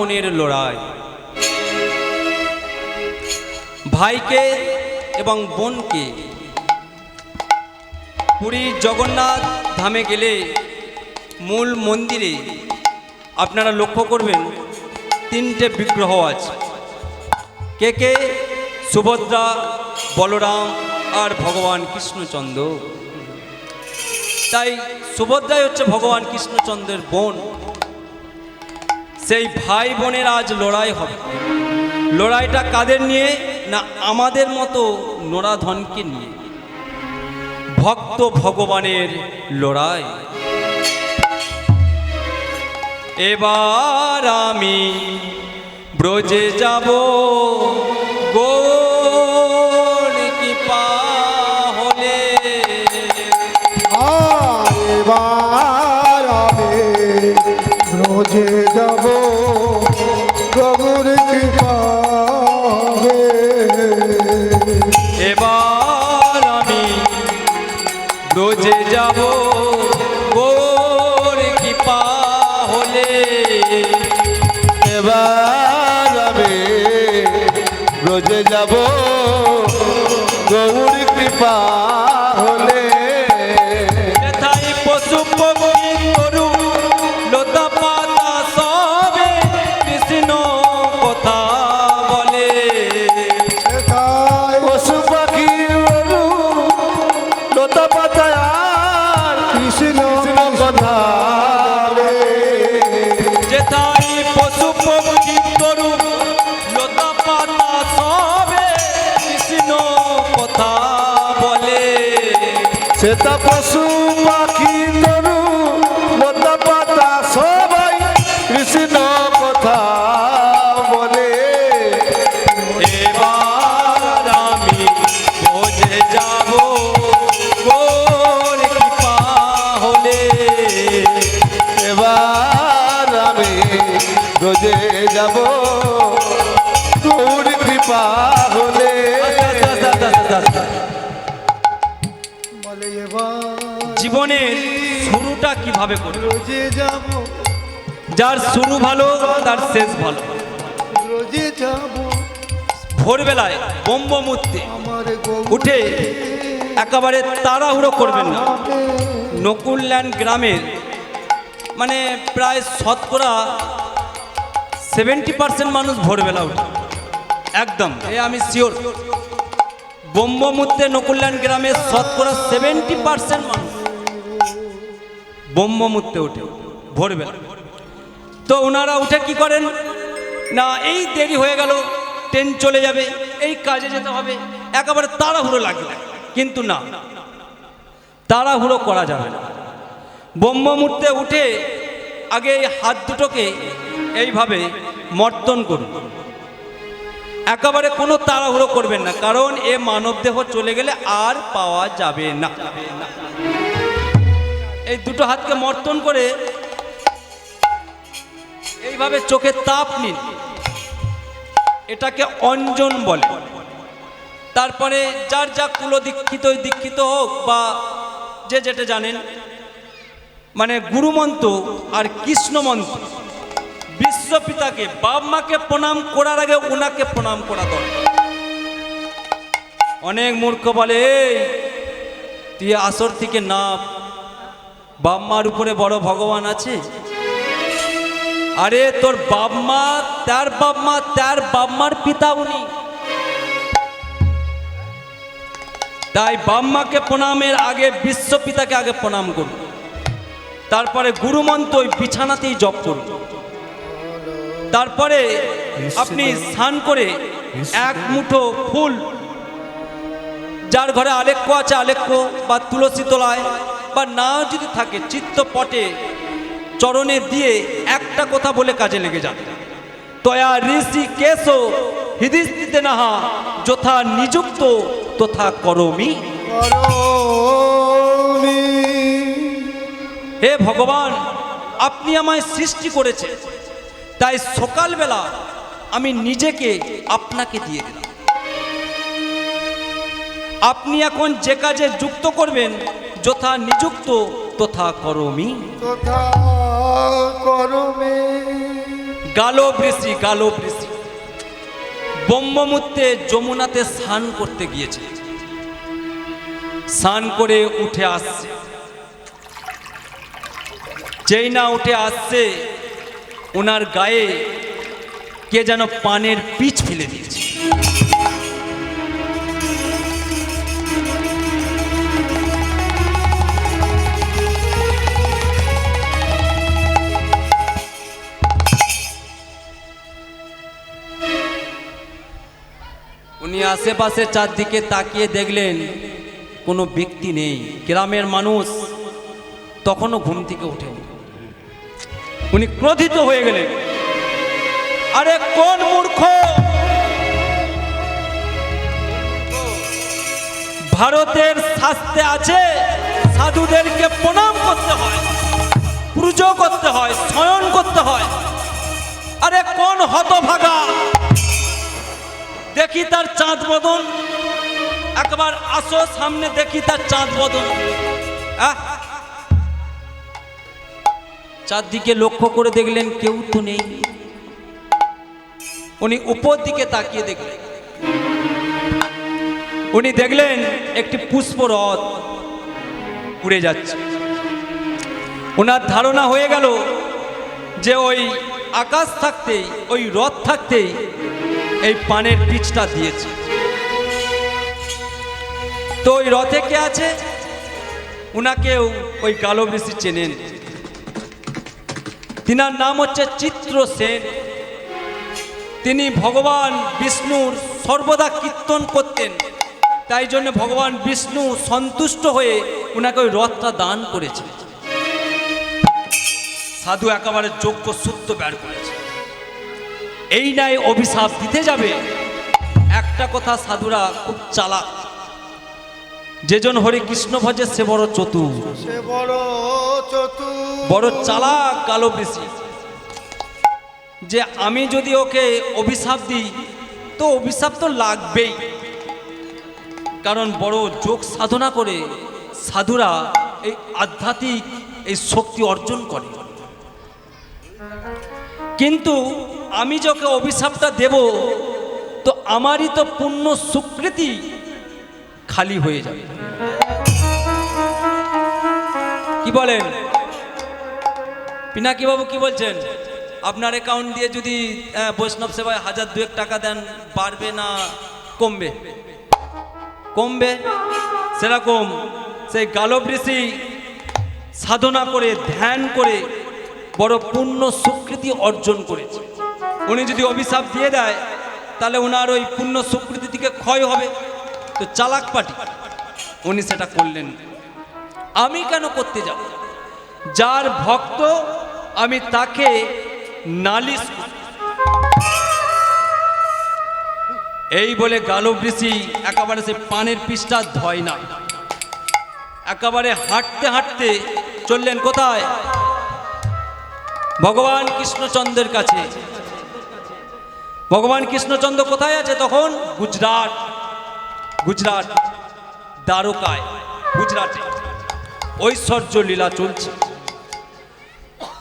বোনের লড়াই। ভাইকে এবং বোনকে পুরীর জগন্নাথ ধামে গেলে মূল মন্দিরে আপনারা লক্ষ্য করবেন তিনটে বিগ্রহ আছে। কে কে? সুভদ্রা, বলরাম আর ভগবান কৃষ্ণচন্দ্র। তাই সুভদ্রাই হচ্ছে ভগবান কৃষ্ণচন্দ্রের বোন। সেই ভাই বোনের আজ লড়াই হবে। লড়াইটা কাদের নিয়ে? না আমাদের মতো নরাধনকে নিয়ে। ভক্ত ভগবানের লড়াই। এবার আমি ব্রজে যাব গৌর কৃপা হলে। এবার আমি ব্রজে যাব গৌর কৃপা হলে। এবার আমি ব্রজে যাব গৌর কৃপা হলে। এবার আমি ব্রজে যাব গৌর কৃপা হলে। তাই পশু পক্ষী গরু লতা পাতা সবে কৃষ্ণ কথা বলে। পশু পাখি গরু লতা পাতায় আর কৃষ্ণ কথা বলে। যেথায় পশু পক্ষী গরু লতা পাতা সবে কৃষ্ণ কথা বলে। সেটা পশু পাখি গরু লতা পাতা সবাই কৃষ্ণ কথা বলে। এবার আমি বোঝে যাব গৌর কৃপা হলে। এবার আমি ব্রজে যাব গৌর কৃপা হলে। বলে এবার জীবনের শুরুটা কিভাবে করবে? ব্রজে যাব, যার শুরু ভালো তার শেষ ভালো। ব্রজে যাব ভোরবেলায় ব্রহ্মমুহূর্তে আমার গৌর উঠে একেবারে তাড়াহুড়ো করবেন না। নকুলল্যান্ড গ্রামের মানে প্রায় শতকরা 70% মানুষ ভোরবেলা উঠে একদম, আমি শিওর। ব্রহ্মমুহূর্তে নকুলল্যান্ড গ্রামের শতকরা 70% মানুষ ব্রহ্মমুহূর্তে ওঠে ভোরবেলা। তো ওনারা উঠে কি করেন? না এই দেরি হয়ে গেল, ট্রেন চলে যাবে, এই কাজে যেতে হবে, একেবারে তাড়াহুড়ো লাগবে। কিন্তু না, তাড়াহুড়ো করা যাবে না। ব্রহ্মমুহূর্তে উঠে আগে এই হাত দুটোকে এইভাবে মর্দন করুন। একেবারে কোনো তাড়াহুড়ো করবেন না, কারণ এ মানবদেহ চলে গেলে আর পাওয়া যাবে না। এই দুটো হাতকে মর্দন করে এইভাবে চোখে তাপ নিন, এটাকে অঞ্জন বলে। তারপরে যার যা কুল দীক্ষিত হোক বা যে যেটা জানেন, মানে গুরুমন্ত্র আর কৃষ্ণমন্ত্র, বিশ্বপিতাকে বাপ মাকে প্রণাম করার আগে ওনাকে প্রণাম করা দরকার। অনেক মূর্খ বলে এই তুই আসর থেকে নাম, বাপ মার উপরে বড় ভগবান আছে। আরে তোর বাপ মা, তার বাপ মার পিতা উনি। তাই বাপ মাকে প্রণামের আগে বিশ্বপিতাকে আগে প্রণাম করুন। তারপরে গুরুমন্ত্র ওই বিছানাতেই জপ করুন। তারপরে আপনি স্নান করে এক মুঠো ফুল, যার ঘরে আলেখ্য আছে আলেখ্য বা তুলসী তলায় বা না যদি থাকে চিত্তপটে চরণে দিয়ে একটা কথা বলে কাজে লেগে যান। তয়া ঋষি কেশো হৃদিস্থিতে নাহা যথা নিযুক্ত তথা করমি। হে ভগবান, আপনি আমায় সৃষ্টি করেছেন, তাই সকালবেলা আমি নিজেকে আপনাকে দিয়ে দিলাম। আপনি এখন যে কাজে যুক্ত করবেন যথা নিযুক্ত তথা করমি। গালো বৃষ্টি ব্রহ্মমূর্তে যমুনাতে স্নান করতে গিয়েছে। স্নান করে উঠে আসছে, যেই না উঠে আসছে ওনার গায়ে কে যেন পানের পিচ ফেলে দিয়েছে। উনি আশেপাশে চারদিকে তাকিয়ে দেখলেন কোনো ব্যক্তি নেই। গ্রামের মানুষ তখনও ঘুম থেকে ওঠেনি। উনি ক্রোধিত হয়ে গেলেন, আরে কোন মূর্খ ভারতের শাস্ত্রে আছে সাধুদেরকে প্রণাম করতে হয়, পুজো করতে হয়, শয়ন করতে হয়। আরে কোন হতভাগা, দেখি তার চাঁদ বদন, একবার আসো সামনে দেখি তার চাঁদ বদন। চারদিকে লক্ষ্য করে দেখলেন কেউ তো নেই। উনি উপর দিকে তাকিয়ে দেখলেন, উনি দেখলেন একটি পুষ্পরথ উড়ে যাচ্ছে। ওনার ধারণা হয়ে গেল যে ওই আকাশ থাকতেই, ওই রথ থাকতেই এই পানের পিচটা দিয়েছে। তো ওই রথে কে আছে? উনাকেও ওই কালো বৃষ্টি চেনেন। তিনার নাম হচ্ছে চিত্রসেন। তিনি ভগবান বিষ্ণুর সর্বদা কীর্তন করতেন, তাই জন্য ভগবান বিষ্ণু সন্তুষ্ট হয়ে উনাকে ওই রথটা দান করেছে। সাধু একেবারে যোগ্য সূত্র বের করেছে। এই নাই অভিশাপ দিতে যাবে। একটা কথা, সাধুরা খুব চালাক। যেজন হরে কৃষ্ণ ভজে সে বড় চতুর, সে বড় চতুর, বড় চালাক কালো বৃষ্টি। যে আমি যদি ওকে অভিশাপ দিই তো অভিশাপ তো লাগবেই, কারণ বড় যোগ সাধনা করে সাধুরা এই আধ্যাত্মিক এই শক্তি অর্জন করে। কিন্তু আমি যখন অভিশাপটা দেব তো আমারই তো পুণ্য সুকৃতি খালি হয়ে যাবে। কি বলেন পিনাকি বাবু, কি বলছেন? আপনার অ্যাকাউন্ট দিয়ে যদি বৈষ্ণব সেবায় 1000-2 টাকা দেন, বাড়বে না কমবে? কমবে। সেরকম সেই গালবৃষি সাধনা করে ধ্যান করে বড় পুণ্য সুকৃতি অর্জন করেছে। উনি যদি অভিশাপ দিয়ে দেয় তাহলে ওনার ওই পুণ্য সুকৃতি থেকে ক্ষয় হবে। তো চালাক পাটি উনি সেটা করলেন। আমি কেন করতে যাব? যার ভক্ত আমি তাকে নালিশ করি। এই বলে গালবৃষি একেবারে সে পানের পিসটা ধয় না, একেবারে হাঁটতে হাঁটতে চললেন কোথায়? ভগবান কৃষ্ণচন্দ্রের কাছে। ভগবান কৃষ্ণচন্দ্র কোথায় আছে তখন? গুজরাট দ্বারকায়, গুজরাটে ঐশ্বর্য লীলা চলছে।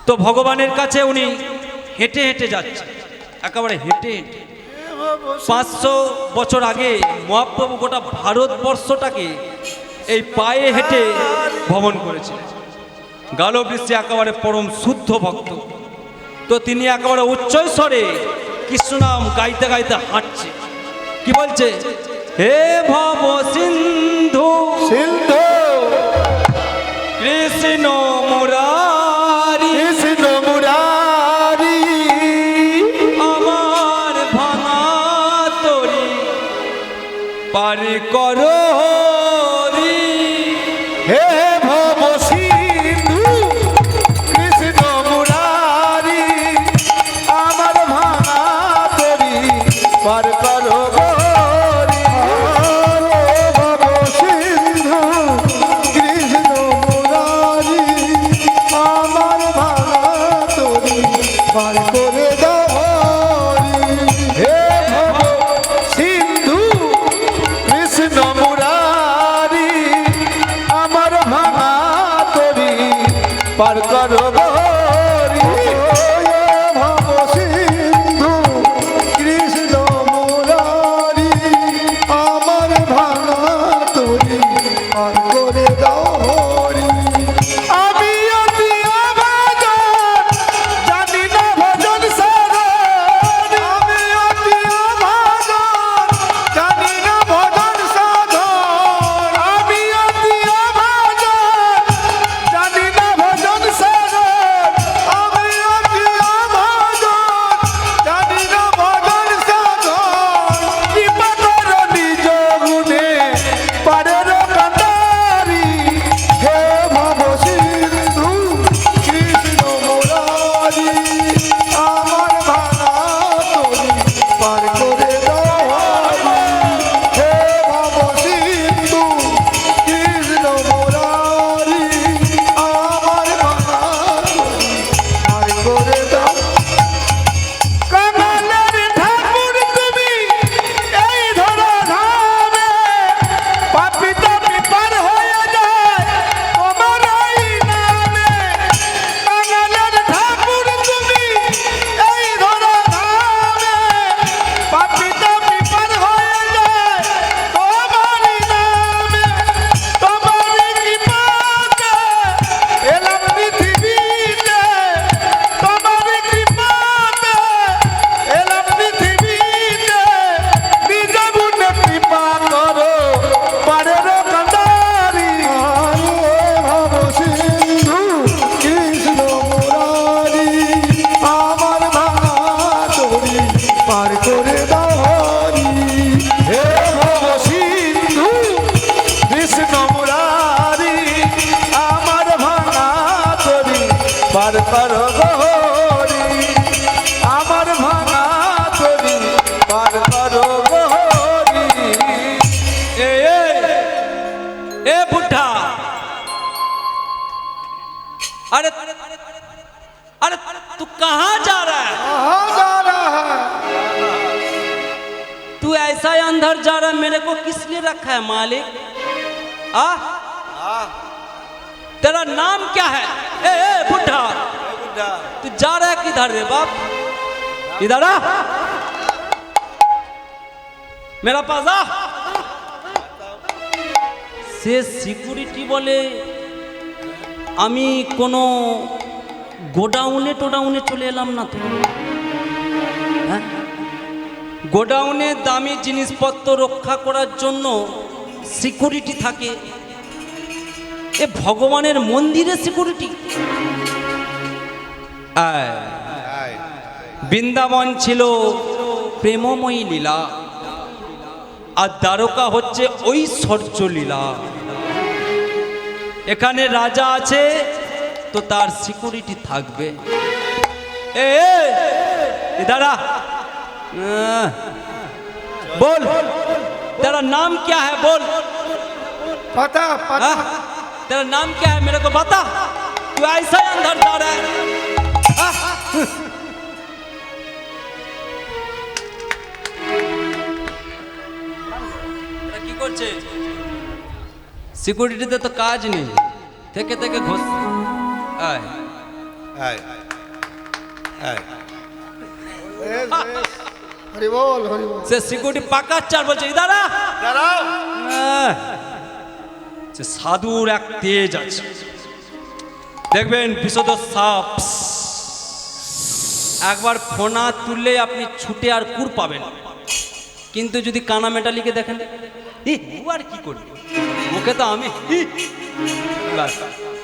তো ভগবানের কাছে উনি হেঁটে হেঁটে যাচ্ছে, একেবারে হেঁটে হেঁটে। 500 বছর আগে মহাপ্রভু গোটা ভারতবর্ষটাকে এই পায়ে হেঁটে ভ্রমণ করেছিলেন। গালবৃষি একেবারে পরম শুদ্ধ ভক্ত। তো তিনি একেবারে উচ্চস্বরে কৃষ্ণ নাম গাইতে গাইতে হাঁটছে। কি বলছে? হে ভব সিন্ধু সিন্ধু কৃষ্ণ মুরারি, কৃষ্ণ মুরারি, আমার ভাঙা তরি পার করো হরি। হে ভব সিন্ধু কৃষ্ণ মুরারি, আমার ভাঙা তরি পার করো গরি। হে ভব সিন্ধু কৃষ্ণ মুরারি, আমার ভাঙা তরি পার করে দাও হরি। হে ভব সিন্ধু কৃষ্ণ মুরারি, আমার ভাঙা তরি পার করো গরি। হে ভব সিন্ধু পার করে দাও হরি হে ভব সিন্ধু কৃষ্ণ মুরারি আমার ভাঙা তরি পার করো গো হরি আমার ভাঙা তরি পার করো গো হরি ए ए बुढ़ा अरे अरे तू कहाँ जा रहा है? कहाँ जा रहा है तू ऐसा ही अंदर जा रहा है, मेरे को किस लिए रखा है मालिक? आ तेरा नाम क्या है? ए बुढ़ा तू जा रहा है किधर रे बाप? इधर आ मेरा पास आ। সে সিকিউরিটি বলে আমি কোনো গোডাউনে টোডাউনে চলে এলাম না তো, হ্যাঁ? গোডাউনে দামি জিনিসপত্র রক্ষা করার জন্য সিকিউরিটি থাকে, এ ভগবানের মন্দিরে সিকিউরিটি? বৃন্দাবন ছিল প্রেমময়ী লীলা, আর দ্বারকা হচ্ছে ঐশ্বর্য লীলা। এখানে রাজা আছে তো তার সিকিউরিটি থাকবে। দাঁড়া बोल तेरा नाम क्या है बोल। पता पता तेरा नाम क्या है मेरे को बता। तू ऐसा ही अंदर जा रहा है। কি করছে সিকিউরিটিতে তো কাজ নেই, থেকে থেকে ঘুষ। আয় আয় আয় হরি বল হরি বল। সে সিকিউরিটি পাকাচ্ছে আর বলছে ইদারা দাঁড়াও। সে সাধুর এক তেজ আছে, দেখবেন বিশদ সাপ একবার ফোনা তুললে আপনি ছুটে আর কুর পাবেন, কিন্তু যদি কানা মেটালিকে দেখেন ও আর কি করবে, ওকে তো আমি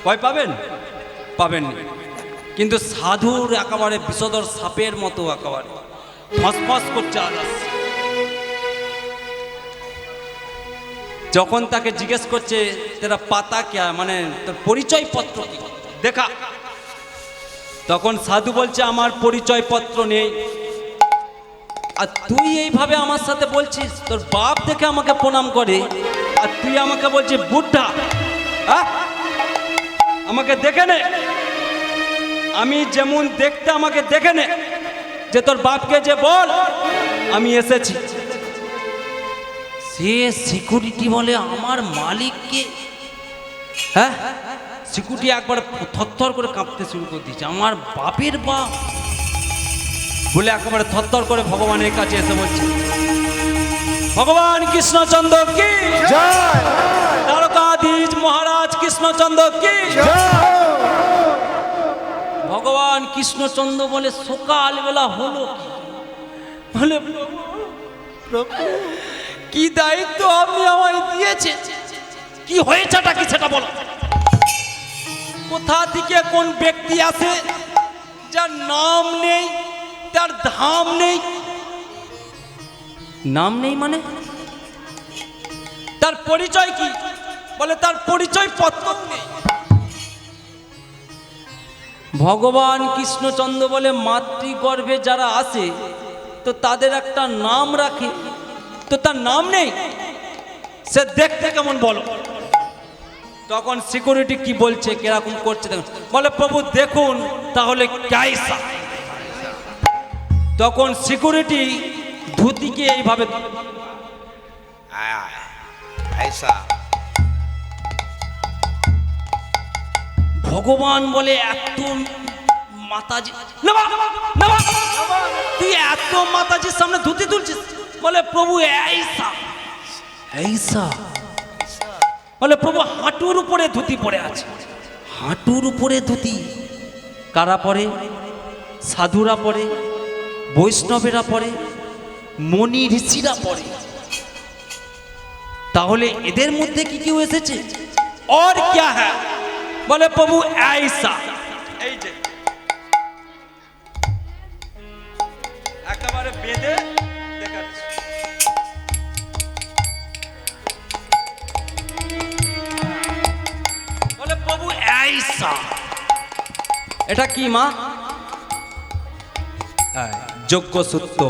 ভয় পাবেন পাবেননি। কিন্তু সাধুর একেবারে বিষধর সাপের মতো একেবারে ফসফস করছে আলাস। যখন তাকে জিজ্ঞেস করছে তেরা পাতা কে, মানে তোর পরিচয় পত্র কি দেখা, তখন সাধু বলছে আমার পরিচয় পত্র নেই। আর তুই এইভাবে আমার সাথে বলছিস, তোর বাপ দেখে আমাকে প্রণাম করে আর তুই আমাকে বলছিস বুদ্ধা। আমাকে দেখে নে, আমি যেমন দেখতে আমাকে দেখে নে, যে তোর বাপকে যে বল আমি এসেছি। সে সিকিউরিটি বলে আমার মালিককে, হ্যাঁ সিকিউরিটি একবার থরথর করে কাঁপতে শুরু করে দিয়েছে, আমার বাপের বাপ বলে একেবারে থরথর করে ভগবানের কাছে এসে বলছে ভগবান কৃষ্ণচন্দ্র কি জয়, দ্বারকাধীশ মহারাজ কৃষ্ণচন্দ্র কি জয়। ভগবান কৃষ্ণচন্দ্র বলে সকালবেলা হলো কি, বলে কি দায়িত্ব আপনি আমায় দিয়েছেন, কি হয়েছেটা কি সেটা বলো। কোথা থেকে কোন ব্যক্তি আছে যার নাম নেই, তার ধাম নেই। নাম নেই মানে তার পরিচয় কি, বলে তার পরিচয় পত্র নেই। ভগবান কৃষ্ণচন্দ্র বলে মাতৃগর্ভে যারা আসে তো তাদের একটা নাম রাখে, তো তার নাম নেই, সে দেখতে কেমন বলো। তখন সিকিউরিটি কি বলছে, কিরকম করছে দেখুন, বলে প্রভু দেখুন তাহলে কাইসা। তখন সিকিউরিটি ধুতিকে এইভাবে ভগবান বলে এত মাতাজি তুই এত মাতাজির সামনে ধুতি তুলছিস, বলে প্রভু এইসা এইসা, বলে প্রভু হাঁটুর উপরে ধুতি পরে আছে। হাঁটুর উপরে ধুতি কারা পরে? সাধুরা পরে, বৈষ্ণবেরা পরে, মনি ঋষিরা পরে। তাহলে এদের মধ্যে কি কেউ এসেছে? और क्या है? বলে প্রভু ऐसा, এই যে একেবারে বেঁধে আইসা। এটা কি মা? যোগ্য সূত্র।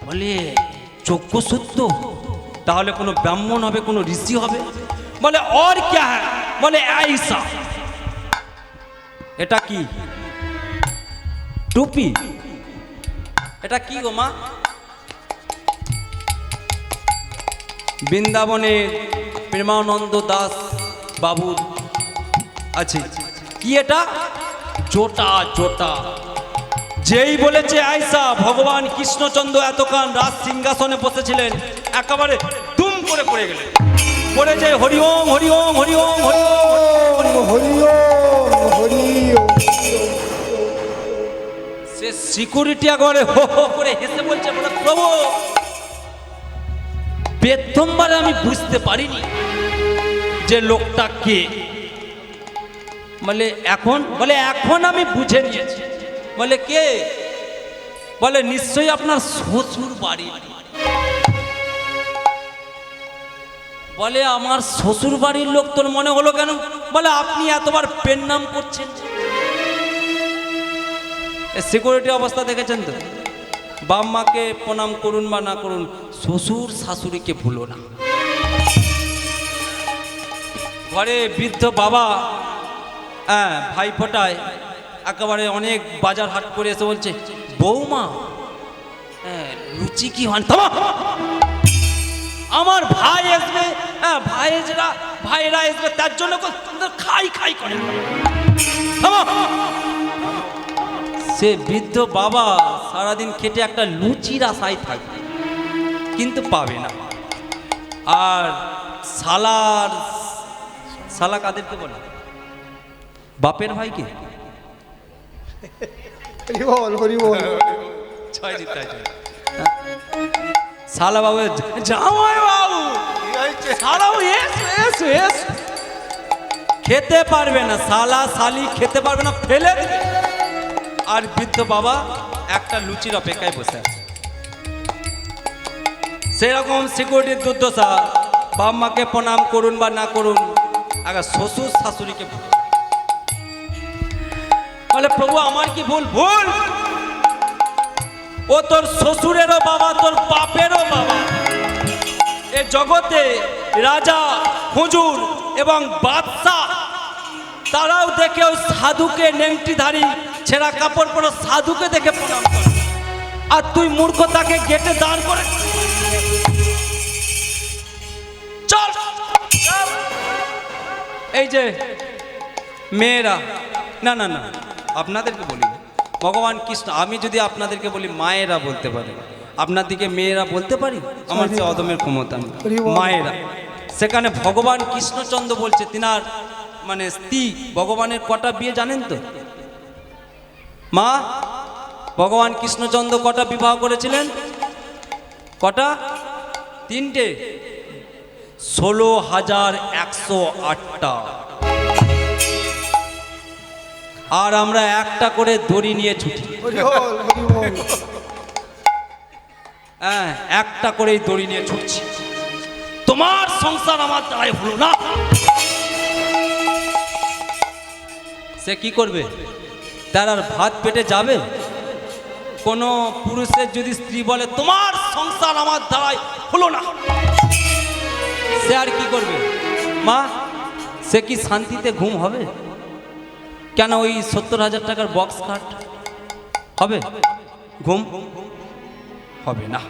বলে যোগ্য সূত্র, তাহলে কোনো ব্রাহ্মণ হবে, কোনো ঋষি হবে? বলে और क्या है? বলে আইসা। এটা কি? টুপি। এটা কি গো মা? বৃন্দাবনের প্রেমানন্দ দাস বাবুর আছে। কি এটা? জোটা। জোটা। যেই বলেছে আয়সা, ভগবান কৃষ্ণচন্দ্র এতক্ষণ রাজ সিংহাসনে বসেছিলেন, একেবারে দুম করে পড়ে গেলেন। পড়ে যে হরি ওম হরি ওম হরি ওম হরি ওম হরি ওম হরি ওম। সে সিকিউরিটি একবারে হো হো করে হেসে বলছে, বলে প্রভু, প্রথমবারে আমি বুঝতে পারিনি যে লোকটা কে। বলে এখন? বলে এখন আমি বুঝে নিয়েছি। বলে কে? বলে নিশ্চয়ই আপনার শ্বশুর বাড়ি। বলে আমার শ্বশুর বাড়ির লোক তোর মনে হলো কেন? বলে আপনি এতবার পেন নাম করছেন। সিকিউরিটি অবস্থা দেখেছেন তো? বাপ মাকে প্রণাম করুন বা না করুন, শ্বশুর শাশুড়িকে ভুলো না। ঘরে বৃদ্ধ বাবা ভাই ফোটায় একেবারে অনেক বাজার হাট করে এসে বলছে, বৌমা লুচি কি হয়? আমার ভাই আসবে, ভাইরা আসবে, তার জন্য খাই খাই করে। সে বৃদ্ধ বাবা সারাদিন খেটে একটা লুচির আশায় থাকবে, কিন্তু পাবে না। আর শালা কাদেরকে বলে? বাপের ভাইকে। হরি বল হরি বল। শালা বাবু, জামাই বাবু, শালাও এসো এসো এসো। খেতে পারবে না, শালা শালি খেতে পারবে না, ফেলে দেবে। আর বৃদ্ধ বাবা একটা লুচির অপেক্ষায় বসে আছে। সেরকম সিকিউরিটির দুর্দশা। বাপ মাকে প্রণাম করুন বা না করুন, আগে শ্বশুর শাশুড়িকে ভুল। বলে প্রভু আমার কি ভুল? ভুল ও তোর শ্বশুরেরও বাবা, তোর বাপেরও বাবা। এ জগতে রাজা, হুজুর এবং বাদশাহ তারাও দেখে ওই সাধুকে, নেংটিধারী ছেঁড়া কাপড় পরা সাধুকে দেখে প্রণাম করে। আর তুই মূর্খ তাকে গেটে দাঁড় করে। চল। এই যে মেয়েরা, না না না আপনাদেরকে বলি ভগবান কৃষ্ণ, আমি যদি আপনাদেরকে বলি মায়েরা বলতে পারে, আপনার দিকে মেয়েরা বলতে পারি? আমার যে অদমের ক্ষমতা নেই। মায়েরা, সেখানে ভগবান কৃষ্ণচন্দ্র বলছে তিনার মানে স্ত্রী ভগবানের কটা বিয়ে জানেন তো? মা, ভগবান কৃষ্ণচন্দ্র কটা বিবাহ করেছিলেন? কটা? 3টে। 16,108টা। আর আমরা একটা করে দড়ি নিয়ে ছুটি। হ্যাঁ, একটা করেই দড়ি নিয়ে ছুটছি। তোমার সংসার আমার দ্বারাই হলো না। সে কি করবে? তার আর ভাত পেটে যাবে? কোনো পুরুষের যদি স্ত্রী বলে তোমার সংসার আমার দ্বারাই হলো না, সে আর কি করবে? মা, সে কি শান্তিতে ঘুম হবে? কেন ওই 70,000 টাকার বক্স খাট হবে? ঘুম হবে না।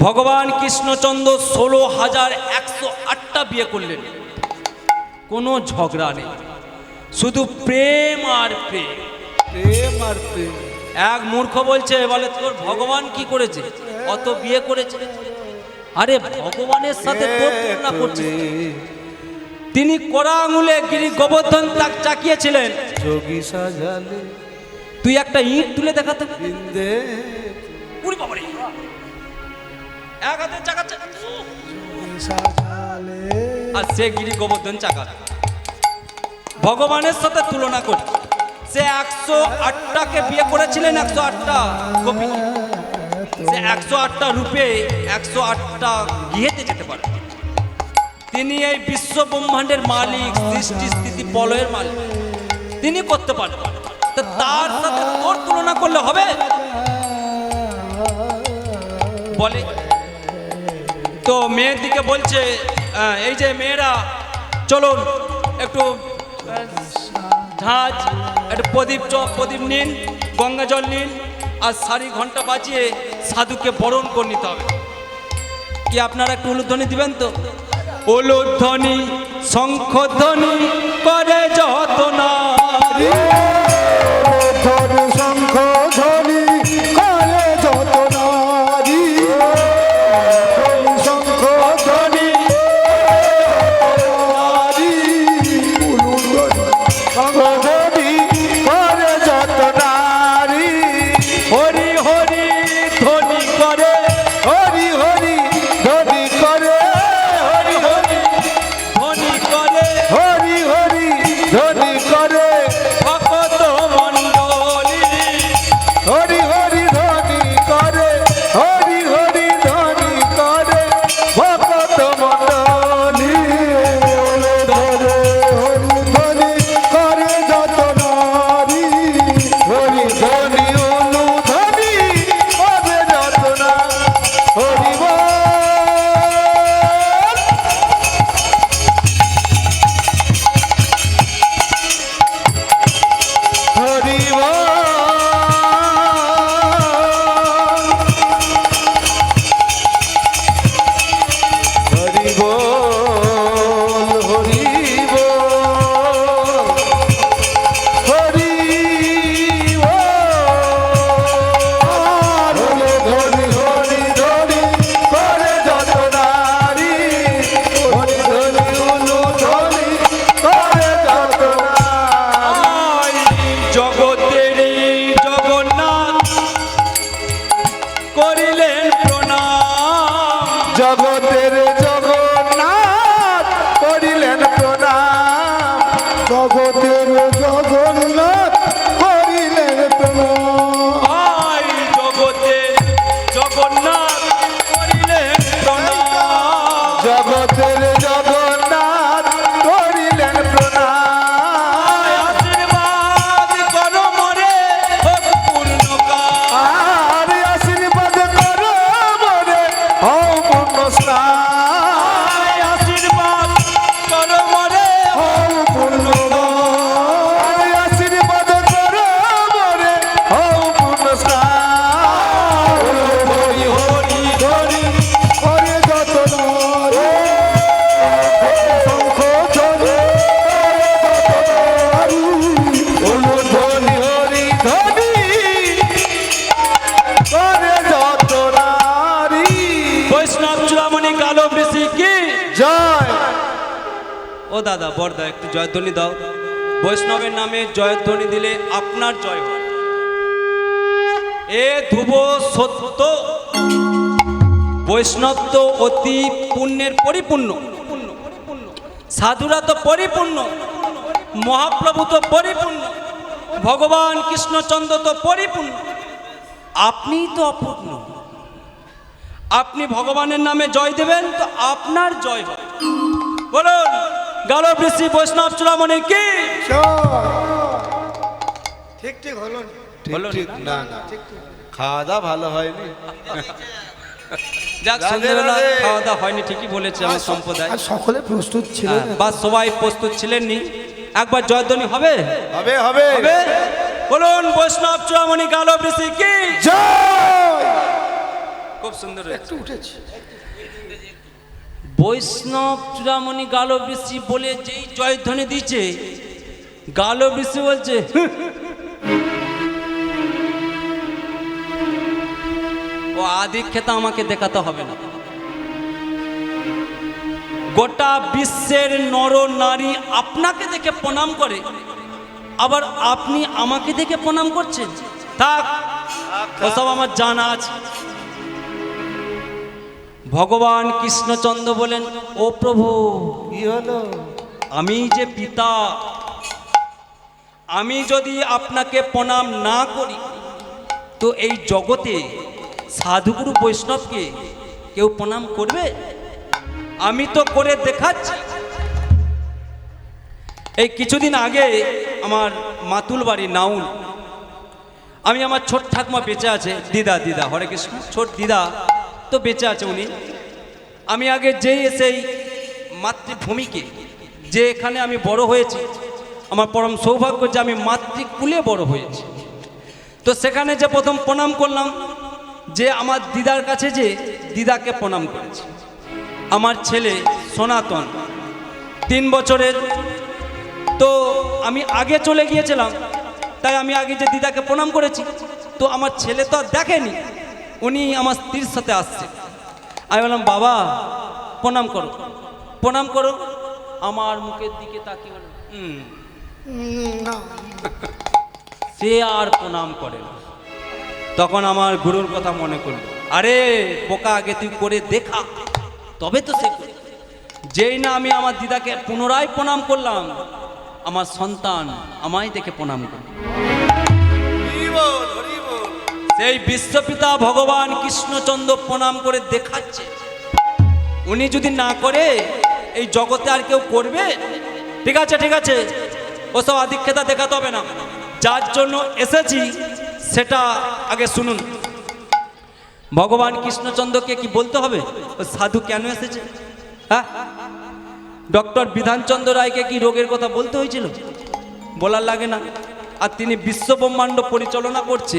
ভগবান কৃষ্ণচন্দ্র 16,108টা বিয়ে করলেন, কোনো ঝগড়া নেই, শুধু প্রেম আর প্রেম, প্রেম আর প্রেম। এক মূর্খ বলছে, বলে তোর ভগবান কি করেছে? অত বিয়ে করেছে। আরে ভগবানের সাথে তোর তুলনা করছিস? তিনি কড়া আঙুলে গিরি গোবর্ধন তাক চাকিয়েছিলেন, যোগী সাজালে তুই একটা ইট তুলে দেখাতে। উড়ি বাবা রে, এক হাতে চাকাচ্ছে আর সে গিরি গোবর্ধন চাকা। ভগবানের সাথে তুলনা করে সে 108টাকে বিয়ে করেছিলেন, 108টা গোপী। সে 108টা রূপে 108টা গৃহেতে যেতে পারে। তিনি এই বিশ্ব ব্রহ্মাণ্ডের মালিক, সৃষ্টি স্থিতি প্রলয়ের মালিক, তিনি করতে পারেন। তা তার সাথে তোর তুলনা করলে হবে বলে? তো মেয়ের দিকে বলছে, এই যে মেয়েরা চলুন একটু ঝাঁজ, একটু প্রদীপ নিন, গঙ্গা জল নিন, আর সারি ঘন্টা বাজিয়ে সাধুকে বরণ করে নিতে হবে। কি আপনারা একটু উলুধ্বনি দিবেন তো? উলুধ্বনি শঙ্খধ্বনি করে যত নারী, শঙ্খ ধ্বনি করে যত নারী, শঙ্খ ধ্বনি নারী, শঙ্খ ধ্বনি করে যত নারী, হরি হরি ধ্বনি করে, হরি হরি ধ্বনি করে, হরি হরি ধ্বনি করে, হরি হরি ধ্বনি করে, ভকত মণ্ডলী, হরি হরি ধ্বনি করে, হরি হরি ধ্বনি করে, ভক্ত মণ্ডলী। ধরে হরি ধ্বনি করে যত নারী, হরি ধ্বনি অনু ধ্বনি করে যত না, হরি বল। হরি বল। হরি বল, হরি বল, হরি বল। হরি হরি ধরি করে যত নারী, হরি ধরি অনু ধরি করে যত নারী। জগতেরই জগন্নাথ করিলেন প্রণাম, জগতের জগন্নাথ করিলেন প্রণাম, জগতের জগন্নাথ করিলেন প্রণাম, আই জগতের জগন্নাথ করিলেন প্রণাম, জগতের জগন্নাথ করিলেন প্রণাম। আশীর্বাদ করো মোরে হোক পূর্ণ কাজ, আর আশীর্বাদ করো মোরে হও পূর্ণ স্নান, আশীর্বাদ করো মোরে হও পূর্ণ আর আশীর্বাদ করো মোরে হও পূর্ণ স্নান। হরি হরি ধরি করে যত নারী, শঙ্খ ধ্বনি করে যত নারী, ধ্বনি হরি ধ্বনি করে যত নারী। বৈষ্ণব চূড়ামণি কালো বৃষি কি জয়। ও দাদা বড়দা একটু জয়ধ্বনি দাও। বৈষ্ণবের নামে জয়ধ্বনি দিলে আপনার জয় হয়। এ ধ্রুব সত্য, বৈষ্ণব তো অতি পুণ্যের পরিপূর্ণ, সাধুরা তো পরিপূর্ণ, মহাপ্রভু তো পরিপূর্ণ, ভগবান কৃষ্ণচন্দ্র তো পরিপূর্ণ, আপনিই তো অপূর্ণ। আপনি ভগবানের নামে জয় দেবেন তো আপনার জয় হবে। বলুন গালো বৃষ্টি বৈষ্ণব চূড়ামণি কি ঠিক ঠিক হলো না। হলো ঠিক না? ঠিক না না খাওয়া দাওয়া ভালো হয়নি। যাক রাধে সন্ধ্যেবেলা রাধে। খাওয়া দাওয়া হয়নি ঠিকই বলেছে আমার সম্প্রদায়। আর সকলে প্রস্তুত ছিল হ্যাঁ, না। বা সবাই প্রস্তুত ছিলেন নি? একবার জয়ধ্বনি হবে হবে হবে হবে বলুন বৈষ্ণব চূড়ামণি গালো বৃষ্টি কি জয়। খুব সুন্দর হয়েছে। একটু উঠেছি। বৈষ্ণব চূড়ামণি গালো বৃষ্টি বলে যেই জয়ধ্বনি দিচ্ছে, গালো বৃষ্টি বলছে "হুঁ।" ও আদিক্ষেতা আমাকে দেখাতে হবে না। গোটা বিশ্বের নর নারী আপনাকে দেখে প্রণাম করে, আবার আপনি আমাকে দেখে প্রণাম করছেন। থাক, ওসব আমার জানা আছে। ভগবান কৃষ্ণচন্দ্র বলেন, ও প্রভু, কি হলো? আমি যে পিতা, আমি যদি আপনাকে প্রণাম না করি তো এই জগতে সাধুগুরু বৈষ্ণবকে কেউ প্রণাম করবে? আমি তো করে দেখাচ্ছি। এই কিছুদিন আগে আমার মাতুল বাড়ি নাউল, আমি আমার ছোট ঠাকুমা বেঁচে আছে, দিদা হরে কৃষ্ণ, ছোট দিদা তো বেঁচে আছে উনি। আমি আগে যেই সেই মাতৃভূমিকে, যে এখানে আমি বড় হয়েছি, আমার পরম সৌভাগ্য যে আমি মাতৃকুলে বড় হয়েছি। তো সেখানে যে প্রথম প্রণাম করলাম, যে আমার দিদার কাছে যে দিদাকে প্রণাম করেছি। আমার ছেলে সনাতন 3 বছরের, তো আমি আগে চলে গিয়েছিলাম, তাই আমি আগে যে দিদাকে প্রণাম করেছি। তো আমার ছেলে তো আর দেখেনি, উনি আমার স্ত্রীর সাথে আসছে। আমি বললাম বাবা প্রণাম করো, প্রণাম করো। আমার মুখের দিকে তাকিয়ে বলল না সে আর প্রণাম করে না। তখন আমার গুরুর কথা মনে করলো, আরে বোকা, আগে তুই করে দেখা তবে তো সে করবে। যেই না আমি আমার দিদাকে পুনরায় প্রণাম করলাম, আমার সন্তান আমায় দেখে প্রণাম করল। সেই বিশ্বপিতা ভগবান কৃষ্ণচন্দ্র প্রণাম করে দেখাচ্ছে। উনি যদি না করে এই জগতে আর কেউ করবে? ঠিক আছে ঠিক আছে, ওসব আধিক্যতা দেখাতে হবে না। যার জন্য এসেছি সেটা আগে শুনুন। ভগবান কৃষ্ণচন্দ্রকে কি বলতে হবে ও সাধু কেন এসেছে? হ্যাঁ, ডক্টর বিধানচন্দ্র রায়কে কি রোগের কথা বলতে হয়েছিল? বলার লাগে না। আর তিনি বিশ্বব্রহ্মাণ্ড পরিচালনা করছে,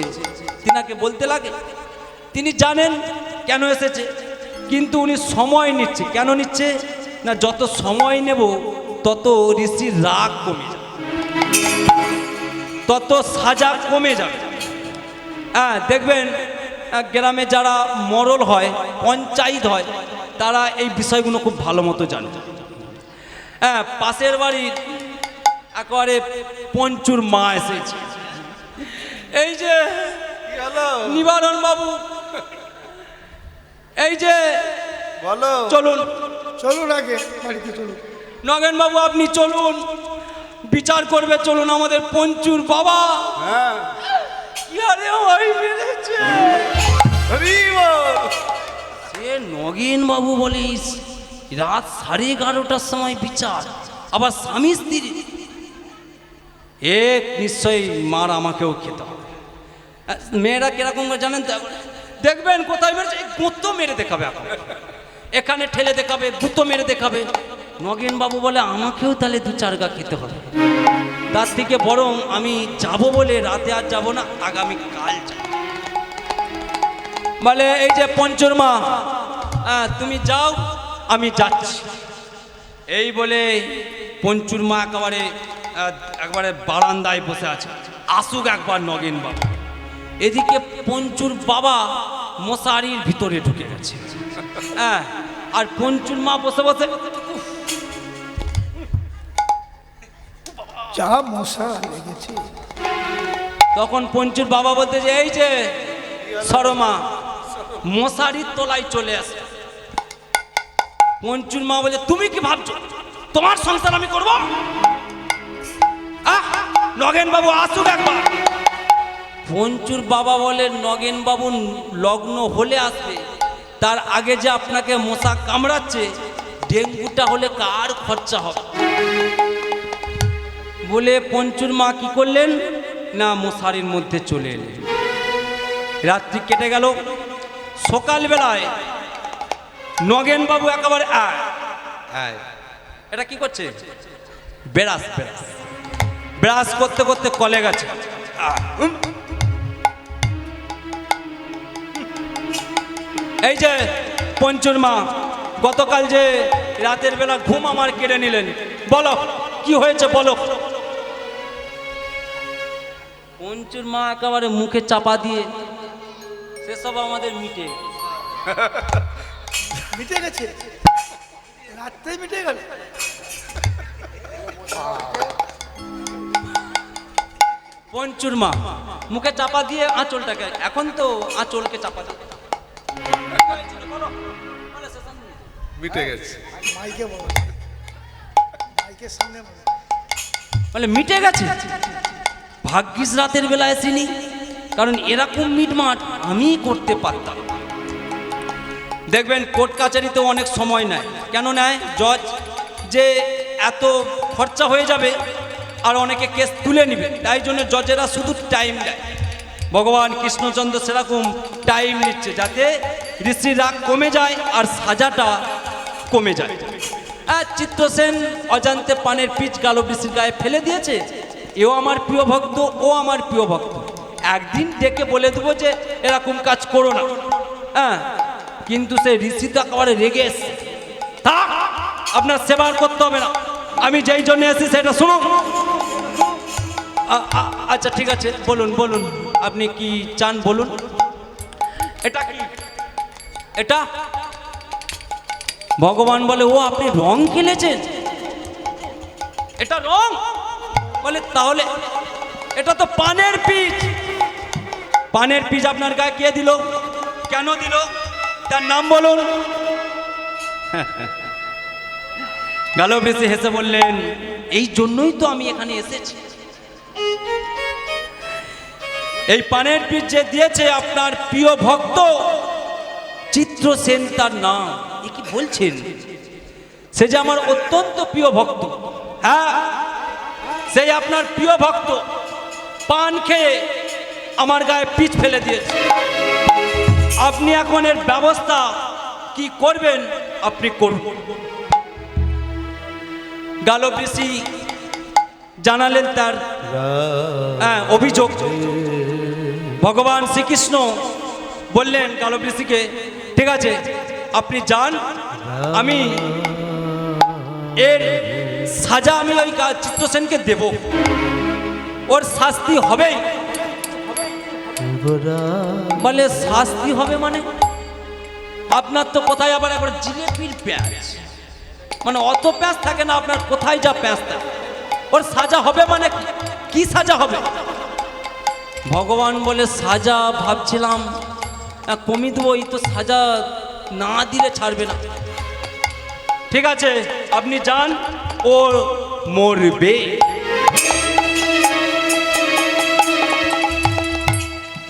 তিনাকে বলতে লাগে? তিনি জানেন কেন এসেছে, কিন্তু উনি সময় নিচ্ছে। কেন নিচ্ছে না, যত সময় নেব তত ঋষির রাগ কমে যাবে, তত সাজা কমে যাবে। হ্যাঁ, দেখবেন গ্রামে যারা মরল হয়, পঞ্চায়েত হয়, তারা এই বিষয়গুলো খুব ভালো মতো জানে। হ্যাঁ, পাশের বাড়ির একেবারে পঞ্চুর মা এসেছে। এই যে নিবারণ বাবু, এই যে বলো, চলুন চলুন আগে বাড়িতে চলুন। নগেন বাবু আপনি চলুন, বিচার করবে চলুন আমাদের পঞ্চুর বাবা। হ্যাঁ, আরে ওই মেরেছে হরি বল। সে নগেন বাবু বলিস রাত 11:30টার সময় বিচার, আবার স্বামী স্ত্রী। এক নিশ্চয়ই মার আমাকেও খেতে হবে। মেয়েরা কিরকম করে জানেন তো, দেখবেন কোথায় মেরেছে, গুঁতো মেরে দেখাবে, এখন এখানে ঠেলে দেখাবে, গুঁতো মেরে দেখাবে। নগেন বাবু বলে আমাকেও তাহলে 2-4 গা খেতে হবে। তার থেকে বরং আমি যাব বলে রাতে আর যাব না, আগামী কাল যাব। বলে এই যে পঞ্চুর মা, তুমি যাও, আমি যাচ্ছি। এই বলে পঞ্চুর মা একবারে বারান্দায় বসে আছে, আসুক একবার নগেন বাবু। এদিকে পঞ্চুর বাবা মশারির ভিতরে ঢুকে গেছে। হ্যাঁ, আর পঞ্চুর মা বসে বসে যা মশা লেগেছে। তখন পঞ্চুর বাবা বলতে যে এই যে সরমা, মশারির তলায় চলে আসে। পঞ্চুর মা বলে তুমি কি ভাবছো তোমার সংসার আমি করব? নগেন বাবু আসুক একবার। পঞ্চুর বাবা বলে নগেন বাবু লগ্ন হলে আসবে, তার আগে যে আপনাকে মশা কামড়াচ্ছে, ডেঙ্গুটা হলে কার খরচা হবে? বলে পঞ্চুর মা কি করলেন না, মশারির মধ্যে চলে এলেন। রাত্রি কেটে গেল। সকালবেলায় নগেন বাবু একেবারে এটা কি করছে, ব্রাশ ব্রাশ করতে করতে কলে গেছে। এই যে পঞ্চুর মা, গতকাল যে রাতের বেলা ঘুম আমার কেড়ে নিলেন, বলো কি হয়েছে বলো। পঞ্চুর মা একেবারে মুখে চাপা দিয়ে সেসব আমাদের মিটে গেছে, রাত্রেই মিটে গেল। পঞ্চুর মা মুখে চাপা দিয়ে আঁচলটাকে, এখন তো আঁচলকে চাপা দিয়ে মিটে গেছে। মাইকে বলো, মাইকের সামনে বলো। বলে মিটে গেছে। ভাগ্যিস রাতের বেলা আসিনি, কারণ এরকম মিটমাট আমি করতে পারতাম। দেখবেন কোর্ট কাছারিতেও অনেক সময় নেয়। কেন নেয়? জজ যে এত খরচা হয়ে যাবে আর অনেকে কেস তুলে নেবে, তাই জন্য জজেরা শুধু টাইম দেয়। ভগবান কৃষ্ণচন্দ্র সেরকম টাইম নিচ্ছে যাতে ঋষির রাগ কমে যায় আর সাজাটা কমে যায়। চিত্রসেন অজান্তে পানের পিচ গালব ঋষির গায়ে ফেলে দিয়েছে। এও আমার প্রিয় ভক্ত, ও আমার প্রিয় ভক্ত, একদিন ডেকে বলে দেবো যে এরকম কাজ করো না। হ্যাঁ, কিন্তু সে ঋষি তো একেবারে রেগে এসছে। থাক, আপনার সেবা আর করতে হবে না, আমি যেই জন্য এসেছি সেটা শুনুন। আচ্ছা ঠিক আছে, বলুন বলুন, আপনি কি চান বলুন। এটা কি? এটা ভগবান বলে, ও আপনি রং খেলেছেন? এটা রং? বলে তাহলে এটা তো পানের পিচ। পানের পিচ আপনার গায়ে কে দিল? কেন দিল? তার নাম বলুন। গালব ঋষি হেসে বললেন, এই জন্যই তো আমি এখানে এসেছি। এই পানের পিচ যে দিয়েছে আপনার প্রিয় ভক্ত চিত্রসেন, তার নাম। এ কি বলছেন? সে যে আমার অত্যন্ত প্রিয় ভক্ত। হ্যাঁ, সেই আপনার প্রিয় ভক্ত পান খেয়ে আমার গায়ে পিচ ফেলে দিয়েছে। আপনি এখন এর ব্যবস্থা কি করবেন আপনি করুন। গালব ঋষি জানালেন তার অভিযোগ। ভগবান শ্রীকৃষ্ণ বললেন গালব ঋষিকে, ঠিক আছে আপনি যান, আমি এর সাজা আমি ওই চিত্রসেনকে দেব, ওর শাস্তি হবেই। বলে শাস্তি হবে মানে? আপনার তো কোথায় আবার একবার জিলেপির পেঁয়াজ, মানে অত পেঁয়াজ থাকে না আপনার, কোথায় যা পেঁয়াজ থাকে। ওর সাজা হবে মানে কি সাজা হবে? ভগবান বলে, সাজা ভাবছিলাম কমিয়ে দেবো, এই তো সাজা না দিলে ছাড়বে না। ঠিক আছে আপনি যান, ও মরবে।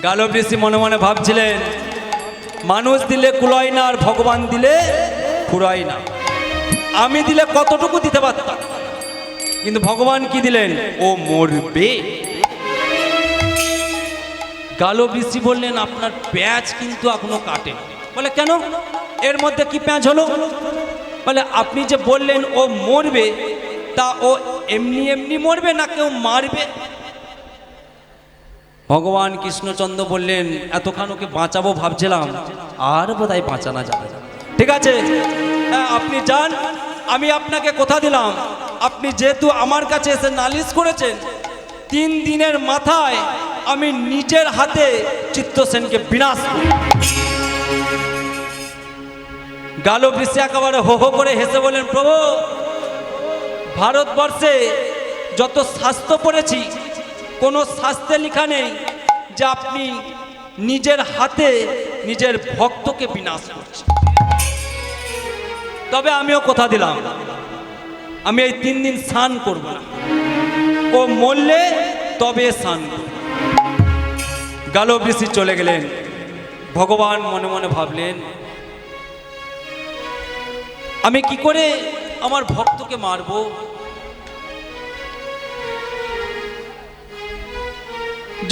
গালব ঋষি মনে মনে ভাবছিলেন, মানুষ দিলে কুলায় না আর ভগবান দিলে ফুরায় না। আমি দিলে কতটুকু দিতে পারতাম, কিন্তু ভগবান কি দিলেন? ও মরবে। গালব ঋষি বললেন, আপনার প্যাঁচ কিন্তু এখনো কাটে। বলে কেন? এর মধ্যে কি প্যাঁচ হলো? বলে আপনি যে বললেন ও মরবে, তা ও এমনি এমনি মরবে না কেউ মারবে? ভগবান কৃষ্ণচন্দ্র বললেন, এতক্ষণ ওকে বাঁচাবো ভাবছিলাম, আর বোধহয় বাঁচানো যাবে না। ঠিক আছে আপনি যান, আমি আপনাকে কথা দিলাম, আপনি যেহেতু আমার কাছে এসে নালিশ করেছেন, 3 দিনের মাথায় আমি নিজের হাতে চিত্রসেনকে বিনাশ করি। গালব ঋষি একেবারে হো হো করে হেসে বলেন, প্রভু ভারতবর্ষে যত শাস্ত্র পড়েছি কোনো শাস্ত্রে লেখা নেই যে আপনি নিজের হাতে নিজের ভক্তকে বিনাশ করছেন। তবে আমিও কথা দিলাম, আমি এই 3 দিন স্নান করব না, ও মরলে তবে স্নান করব। গালব ঋষি চলে গেলেন। ভগবান মনে মনে ভাবলেন, আমি কি করে আমার ভক্তকে মারব?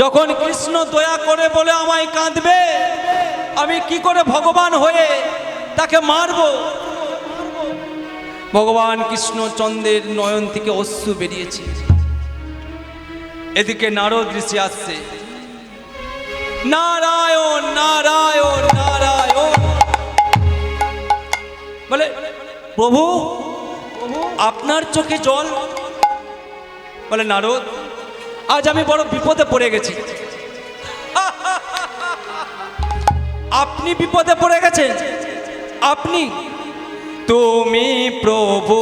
যখন কৃষ্ণ দয়া করে বলে আমায় কাঁদবে, আমি কি করে ভগবান হয়ে তাকে মারব? ভগবান কৃষ্ণচন্দ্রের নয়ন থেকে অশ্রু বেরিয়েছে। এদিকে নারদ ঋষি আসছে, নারায়ণ নারায়ণ নারায়ণ। বলে প্রভু আপনার চোখে জল? বলে নারদ, আজ আমি বড় বিপদে পড়ে গেছি। আপনি বিপদে পড়ে গেছেন? আপনি? তুমি প্রভু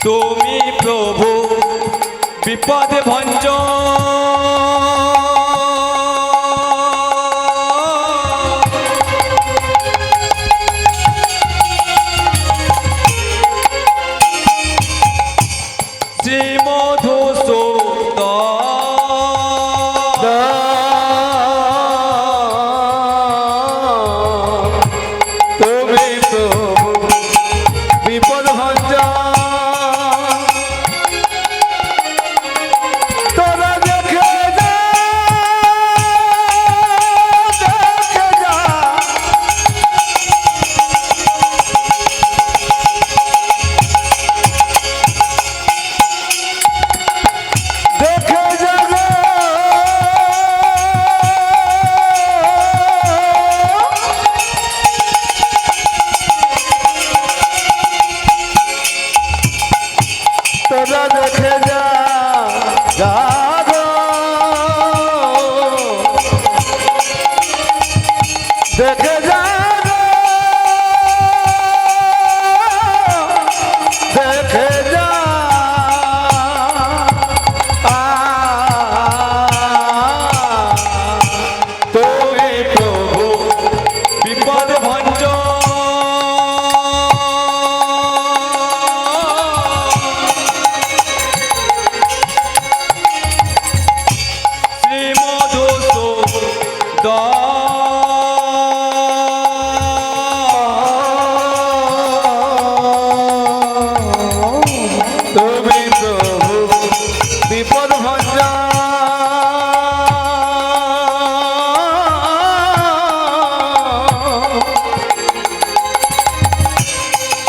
তুমি প্রভু বিপদে ভঞ্জন। দেখে যা দেখে যা তুমি প্রভু বিপদ ভঞ্জন শ্রী তুমি প্রভু বিপদ ভঞ্জন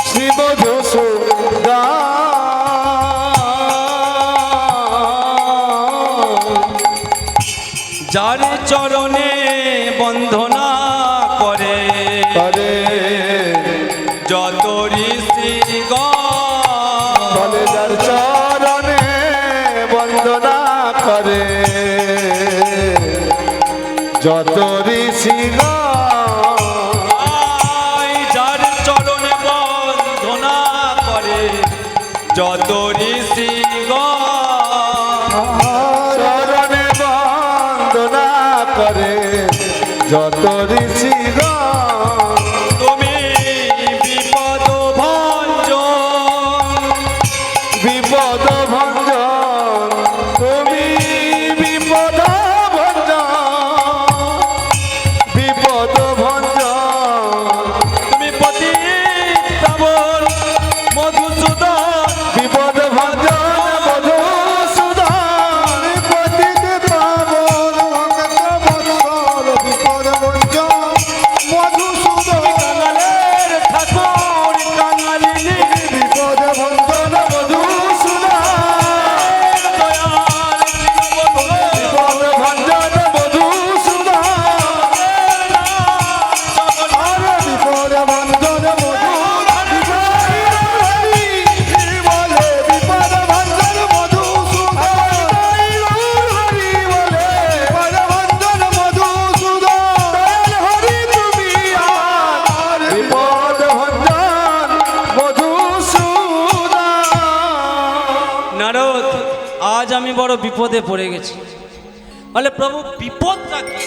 শ্রী যার চরণে বন্দনা করে করে যত ঋষিগণ বলে যার চরণে বন্দনা করে যত ঋষিগণ যার চরণে বন্দনা করে যত ঋষিগণ চরণে বন্দনা করে যত ঋষিগণ তুমি বিপদ ভঞ্জন বিপদ ভঞ্জন তুমি বিপদ ভঞ্জন বিপদ ভঞ্জন তুমি পতিত পাবন মধুসূদন বিপদ ভঞ্জন মধুসূদন পতিত পাবন ভক্তবৎসল বিপদ ভঞ্জন মধুসূদন কাঙালের ঠাকুর কাঙালিনী বিপদ ভঞ্জন মধুসূদন দয়াল দীনবন্ধু বিপদ ভঞ্জন মধুসূদন আরে বিপদ ভঞ্জন বলে বিপদ ভঞ্জন মধুসূদন হরি বলে বিপদ ভঞ্জন মধুসূদন হরি তুমি আর বিপদ ভঞ্জন মধুসূদন নারদ আজ আমি বড় বিপদে পড়ে গেছি। বলে প্রভু বিপদটা কি?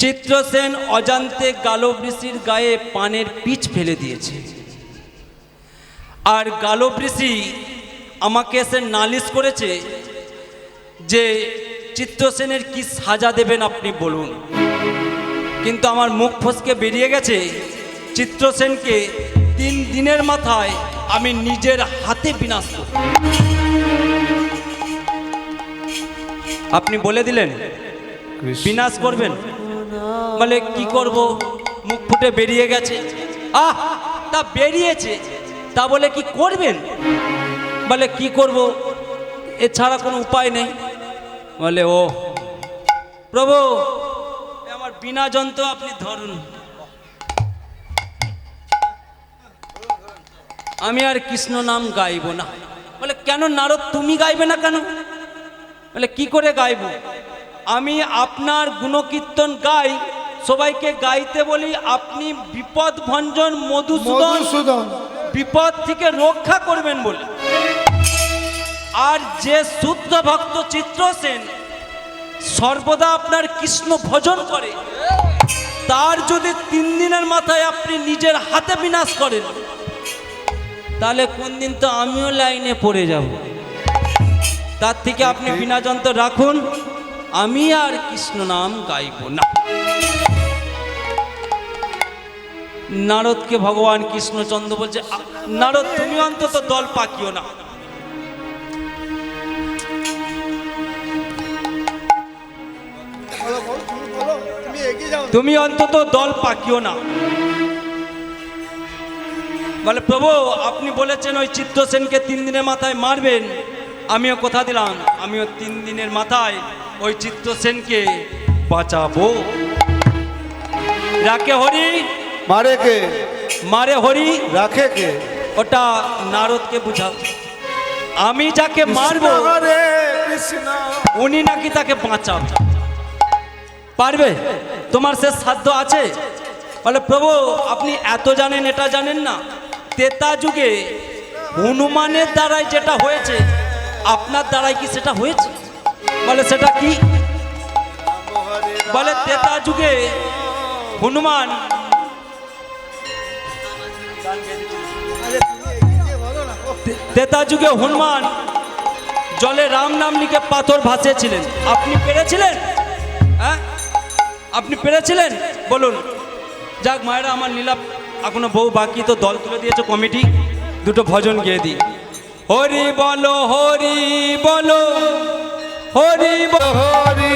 চিত্রসেন অজান্তে গালব ঋষির গায়ে পানের পিচ ফেলে দিয়েছে, আর গালব ঋষি আমাকে এসে নালিশ করেছে যে চিত্রসেনের কি সাজা দেবেন আপনি বলুন। কিন্তু আমার মুখ ফসকে বেরিয়ে গেছে চিত্রসেনকে 3 দিনের মাথায় আমি নিজের হাতে বিনাশ করব। আপনি বলে দিলেন বিনাশ করবেন, বলে কি করব, মুখ ফুটে বেরিয়ে গেছে। তা বেরিয়েছে, তা বলে কি করবেন? বলে কি করব, এছাড়া কোনো উপায় নেই। বলে ও প্রভু, আমার বিনা যন্ত্র আপনি ধরুন, আমি আর কৃষ্ণ নাম গাইব না। বলে কেন নারদ, তুমি গাইবে না কেন? বলে কি করে গাইব, আমি আপনার গুণকীর্তন গাই, সবাইকে গাইতে বলি আপনি বিপদ ভঞ্জন মধুসূদন বিপদ থেকে রক্ষা করবেন বলে। আর যে শুদ্ধ ভক্ত চিত্রসেন সর্বদা আপনার কৃষ্ণ ভজন করে, তার যদি 3 দিনের মাথায় আপনি নিজের হাতে বিনাশ করেন, তাহলে কোন দিন তো আমিও লাইনে পড়ে যাব। তার থেকে আপনি বিনা যন্ত্র রাখুন, আমি আর কৃষ্ণ নাম গাইব না। নারদকে ভগবান কৃষ্ণচন্দ্র বলছে, নারদ তুমি অন্তত দল পাকিও না। তুমি এগিয়ে যাও। তুমি অন্তত দল পাকিও না। বলে প্রভু, আপনি বলেছেন ওই চিত্রসেনকে 3 দিনের মাথায় মারবেন, আমিও কথা দিলাম, আমিও 3 দিনের মাথায় ওই চিত্রসেনকে বাঁচাবো। রাখে হরি, মারে কে, মারে হরি, রাখে কে? ওটা নারদকে বুঝাও। আমি যাকে মারবো হরে কৃষ্ণ উনি নাকি তাকে বাঁচাবে। পারবে? তোমার সে সাধ্য আছে? বলে প্রভু আপনি এত জানেন, এটা জানেন না, ত্রেতা যুগে হনুমানের দ্বারাই যেটা হয়েছে আপনার দ্বারাই কি সেটা হয়েছে? বলে সেটা কি? বলে ত্রেতা যুগে হনুমান, আরে তুমি এগিয়ে বলো না ও, ত্রেতা যুগে হনুমান জলে রাম নাম লিখে পাথর ভাসিয়েছিলেন। আপনি পেরেছিলেন? হ্যাঁ আপনি পেরেছিলেন? বলুন। যাক মায়েরা, আমার নীলাপ এখনো বউ বাকি, তো দল তুলে দিয়েছে কমিটি, দুটো ভজন গিয়ে দিই। হরি বলো হরি বলো হরি বলো হরি